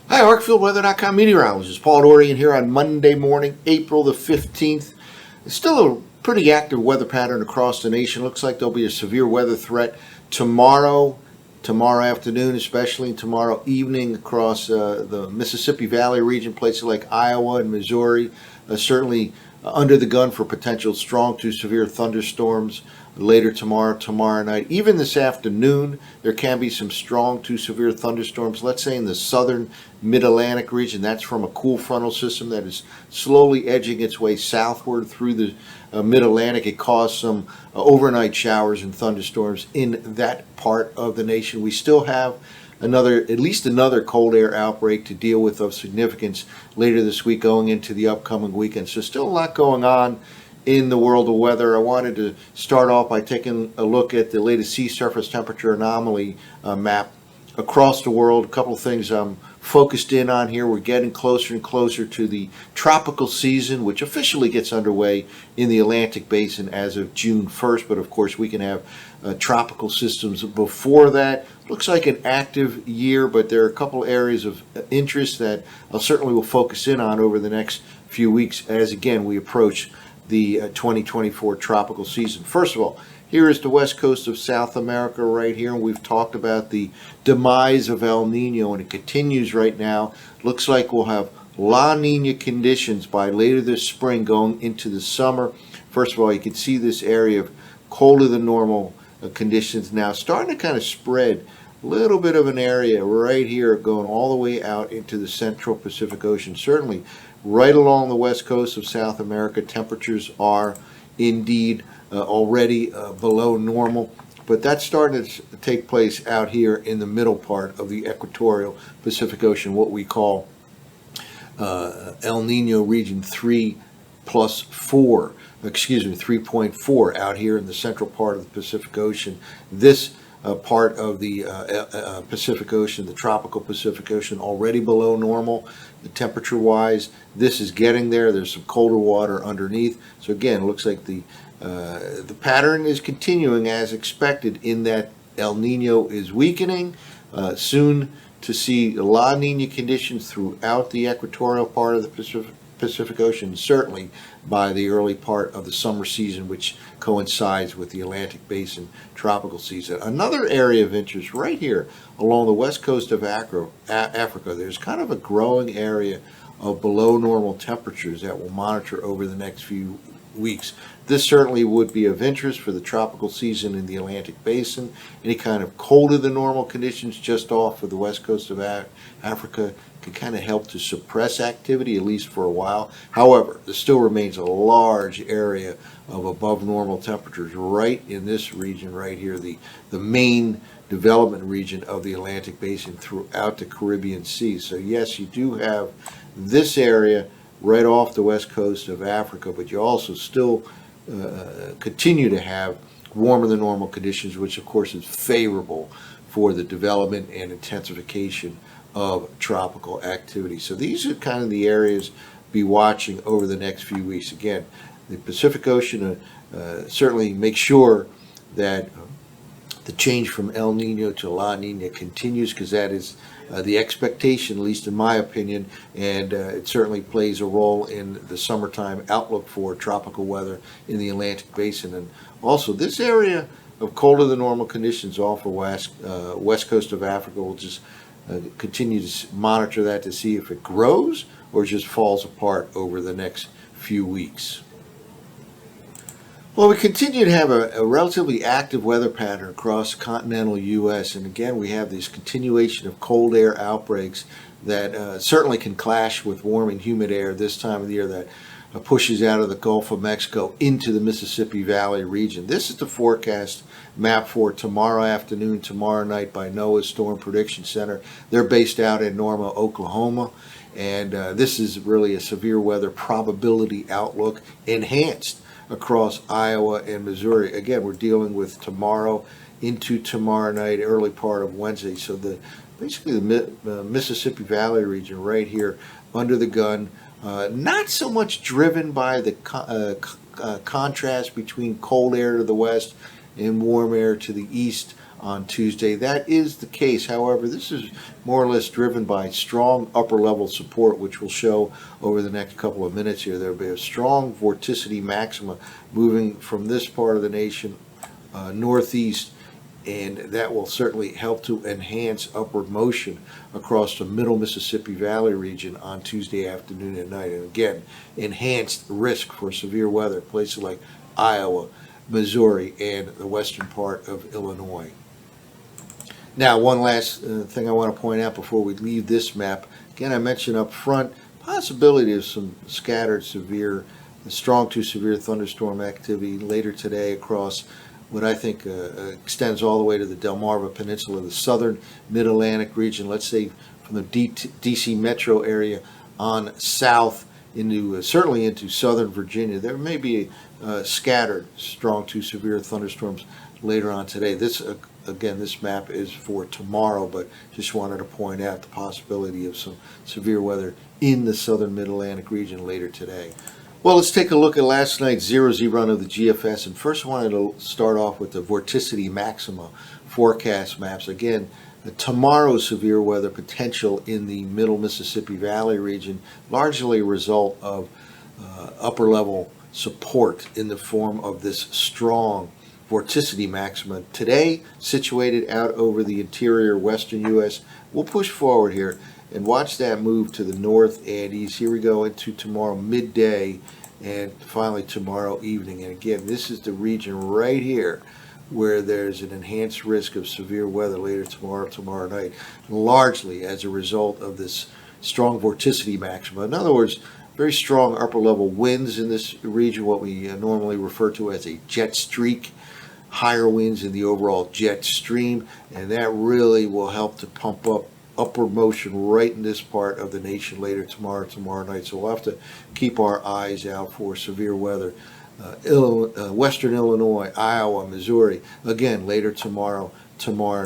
Hi, ArcfieldWeather.com meteorologist Paul Dorian here on Monday morning, April the 15th. It's still a pretty active weather pattern across the nation. Looks like there'll be a severe weather threat tomorrow afternoon, especially tomorrow evening across the Mississippi Valley region, places like Iowa and Missouri. Certainly under the gun for potential strong to severe thunderstorms later tomorrow night. Even this afternoon, there can be some strong to severe thunderstorms, let's say in the southern mid-Atlantic region. That's from a cool frontal system that is slowly edging its way southward through the mid-Atlantic. It caused some overnight showers and thunderstorms in that part of the nation. We still have at least another cold air outbreak to deal with of significance later this week going into the upcoming weekend. So still a lot going on in the world of weather. I wanted to start off by taking a look at the latest sea surface temperature anomaly map across the world. A couple of things I'm focused in on here. We're getting closer and closer to the tropical season, which officially gets underway in the Atlantic Basin as of June 1st. But of course, we can have tropical systems before that. Looks like an active year, but there are a couple areas of interest that I certainly will focus in on over the next few weeks as, again, we approach the 2024 tropical season. First of all, here is the west coast of South America right here, and we've talked about the demise of El Nino, and it continues right now. Looks like we'll have La Nina conditions by later this spring going into the summer. First of all, you can see this area of colder than normal conditions now starting to kind of spread. A little bit of an area right here going all the way out into the central Pacific Ocean. Certainly right along the west coast of South America, temperatures are indeed already below normal, but that's starting to take place out here in the middle part of the equatorial Pacific Ocean, what we call El Nino region 3.4 out here in the central part of the Pacific Ocean. This part of the Pacific Ocean, the tropical Pacific Ocean, already below normal temperature-wise. This is getting there. There's some colder water underneath. So again, it looks like the pattern is continuing as expected in that El Nino is weakening. Soon to see La Nina conditions throughout the equatorial part of the Pacific Ocean, certainly by the early part of the summer season, which coincides with the Atlantic Basin tropical season. Another area of interest right here along the west coast of Africa, there's kind of a growing area of below normal temperatures that we'll monitor over the next few weeks. This certainly would be of interest for the tropical season in the Atlantic Basin. Any kind of colder than normal conditions just off of the west coast of Africa can kind of help to suppress activity, at least for a while. However, there still remains a large area of above normal temperatures right in this region right here, the main development region of the Atlantic Basin throughout the Caribbean Sea. So yes, you do have this area right off the west coast of Africa, but you also still continue to have warmer than normal conditions, which of course is favorable for the development and intensification of tropical activity. So these are kind of the areas to be watching over the next few weeks. Again, the Pacific Ocean, certainly make sure that the change from El Nino to La Nina continues, because that is the expectation, at least in my opinion, and it certainly plays a role in the summertime outlook for tropical weather in the Atlantic Basin. And also this area of colder than normal conditions off the west coast of Africa, will just continue to monitor that to see if it grows or just falls apart over the next few weeks. Well, we continue to have a relatively active weather pattern across the continental U.S. And again, we have this continuation of cold air outbreaks that certainly can clash with warm and humid air this time of the year that pushes out of the Gulf of Mexico into the Mississippi Valley region. This is the forecast map for tomorrow afternoon, tomorrow night by NOAA's Storm Prediction Center. They're based out in Norma, Oklahoma. And this is really a severe weather probability outlook enhanced across Iowa and Missouri. Again, we're dealing with tomorrow into tomorrow night, early part of Wednesday. So basically the Mississippi Valley region right here under the gun, not so much driven by the contrast between cold air to the west and warm air to the east on Tuesday. That is the case. However, this is more or less driven by strong upper level support, which will show over the next couple of minutes here. There will be a strong vorticity maxima moving from this part of the nation northeast, and that will certainly help to enhance upward motion across the middle Mississippi Valley region on Tuesday afternoon and night. And again, enhanced risk for severe weather, places like Iowa, Missouri, and the western part of Illinois. Now, one last thing I want to point out before we leave this map. Again, I mentioned up front, possibility of some scattered severe, strong to severe thunderstorm activity later today across what I think extends all the way to the Delmarva Peninsula, the southern mid-Atlantic region, let's say from the D.C. metro area on south into certainly into southern Virginia. There may be scattered strong to severe thunderstorms later on today. This again, this map is for tomorrow, but just wanted to point out the possibility of some severe weather in the southern mid-Atlantic region later today. Well, let's take a look at last night's zero-Z run of the GFS. And first I wanted to start off with the vorticity maxima forecast maps. Again, tomorrow's severe weather potential in the middle Mississippi Valley region, largely a result of upper level support in the form of this strong vorticity maxima. Today, situated out over the interior western U.S., we'll push forward here and watch that move to the north and east. Here we go into tomorrow midday and finally tomorrow evening. And again, this is the region right here where there's an enhanced risk of severe weather later tomorrow night, largely as a result of this strong vorticity maxima. In other words, very strong upper level winds in this region, what we normally refer to as a jet streak, higher winds in the overall jet stream, and that really will help to pump up upward motion right in this part of the nation later tomorrow night. So we'll have to keep our eyes out for severe weather. Western Illinois, Iowa, Missouri, again later tomorrow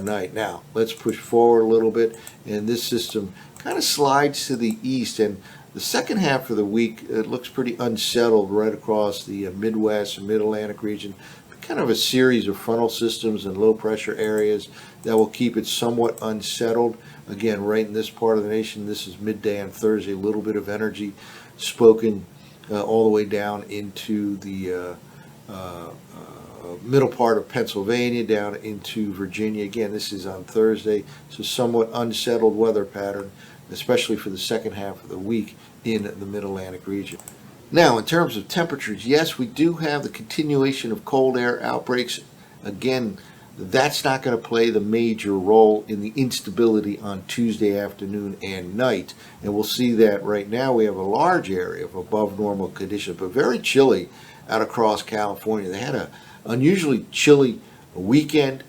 night. Now let's push forward a little bit, and this system kind of slides to the east, and the second half of the week it looks pretty unsettled right across the Midwest and Mid-Atlantic region. Kind of a series of frontal systems and low pressure areas that will keep it somewhat unsettled. Again, right in this part of the nation, this is midday on Thursday, a little bit of energy spoken all the way down into the middle part of Pennsylvania, down into Virginia. Again, this is on Thursday, so somewhat unsettled weather pattern, especially for the second half of the week in the Mid-Atlantic region. Now, in terms of temperatures, yes, we do have the continuation of cold air outbreaks. Again, that's not going to play the major role in the instability on Tuesday afternoon and night. And we'll see that right now we have a large area of above normal conditions, but very chilly out across California. They had an unusually chilly weekend.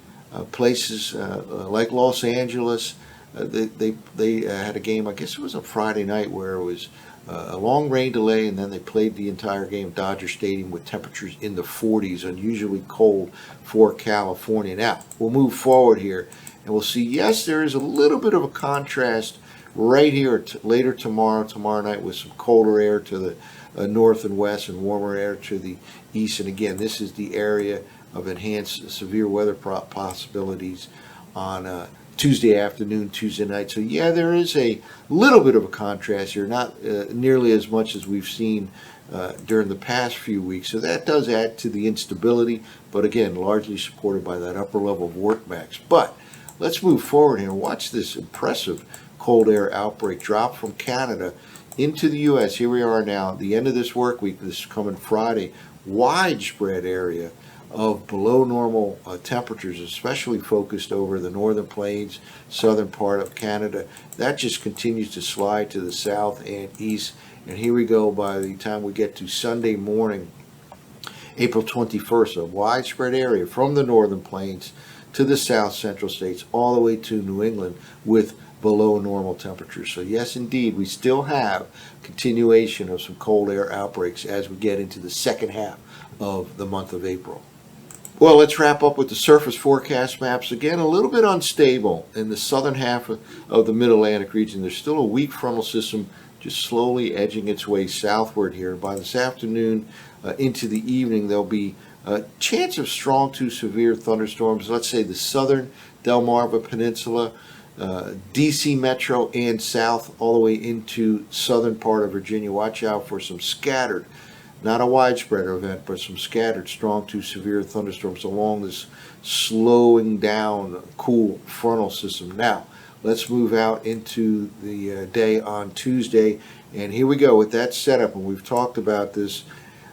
Places like Los Angeles, they had a game, I guess it was a Friday night, where it was a long rain delay, and then they played the entire game at Dodger Stadium with temperatures in the 40s, unusually cold for California. Now, we'll move forward here, and we'll see, yes, there is a little bit of a contrast right here later tomorrow night, with some colder air to the north and west and warmer air to the east. And again, this is the area of enhanced severe weather possibilities on Tuesday afternoon, Tuesday night. So yeah, there is a little bit of a contrast here, not nearly as much as we've seen during the past few weeks. So that does add to the instability, but again, largely supported by that upper level of work max. But let's move forward here and watch this impressive cold air outbreak drop from Canada into the U.S. Here we are now, at the end of this work week, this coming Friday, widespread area of below normal temperatures, especially focused over the northern plains, southern part of Canada. That just continues to slide to the south and east. And here we go, by the time we get to Sunday morning, April 21st, a widespread area from the northern plains to the south central states, all the way to New England, with below normal temperatures. So yes, indeed, we still have continuation of some cold air outbreaks as we get into the second half of the month of April. Well, let's wrap up with the surface forecast maps. Again, a little bit unstable in the southern half of the Mid-Atlantic region. There's still a weak frontal system just slowly edging its way southward here. By this afternoon into the evening, there'll be Chance of strong to severe thunderstorms, let's say the southern Delmarva Peninsula, DC Metro and south, all the way into southern part of Virginia. Watch out for some scattered, not a widespread event, but some scattered strong to severe thunderstorms along this slowing down cool frontal system. Now, let's move out into the day on Tuesday, and here we go with that setup, and we've talked about this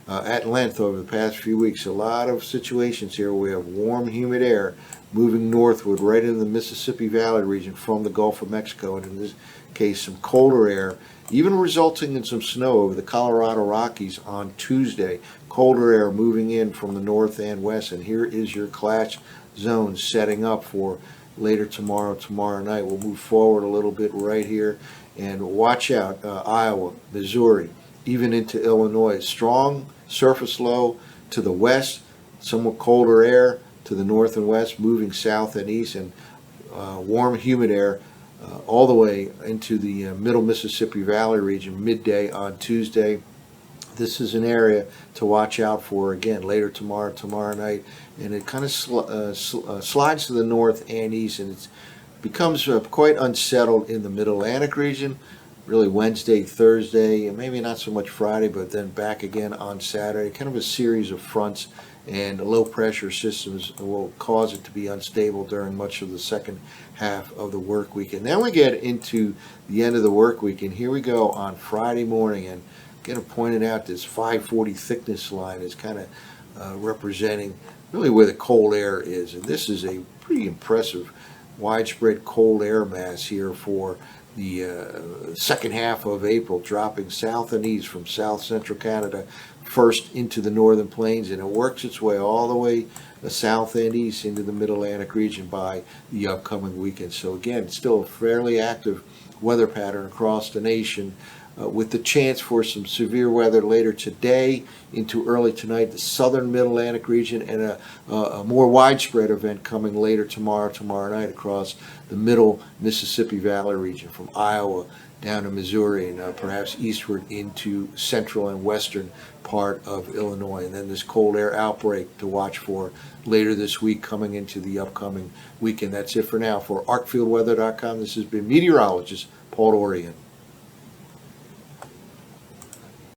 at length over the past few weeks. A lot of situations here where we have warm, humid air moving northward right into the Mississippi Valley region from the Gulf of Mexico, and in this case some colder air, even resulting in some snow over the Colorado Rockies on Tuesday. Colder air moving in from the north and west, and here is your clash zone setting up for later tomorrow night. We'll move forward a little bit right here, and watch out, Iowa, Missouri, even into Illinois. Strong surface low to the west, somewhat colder air to the north and west, moving south and east, and warm, humid air all the way into the middle Mississippi Valley region midday on Tuesday. This is an area to watch out for again later tomorrow night, and it kind of slides to the north and east, and it becomes quite unsettled in the Middle Atlantic region. Really Wednesday, Thursday, and maybe not so much Friday, but then back again on Saturday. Kind of a series of fronts and low pressure systems will cause it to be unstable during much of the second half of the work week. And then we get into the end of the work week, and here we go on Friday morning, and kind of pointed out this 540 thickness line is kind of representing really where the cold air is, and this is a pretty impressive widespread cold air mass here for the second half of April, dropping south and east from south central Canada first into the northern plains, and it works its way all the way south and east into the Middle Atlantic region by the upcoming weekend. So again, still a fairly active weather pattern across the nation, with the chance for some severe weather later today into early tonight, the southern Middle Atlantic region, and a more widespread event coming later tomorrow night across the middle Mississippi Valley region from Iowa down to Missouri, and perhaps eastward into central and western part of Illinois. And then this cold air outbreak to watch for later this week coming into the upcoming weekend. That's it for now. For ArcfieldWeather.com, this has been meteorologist Paul Dorian.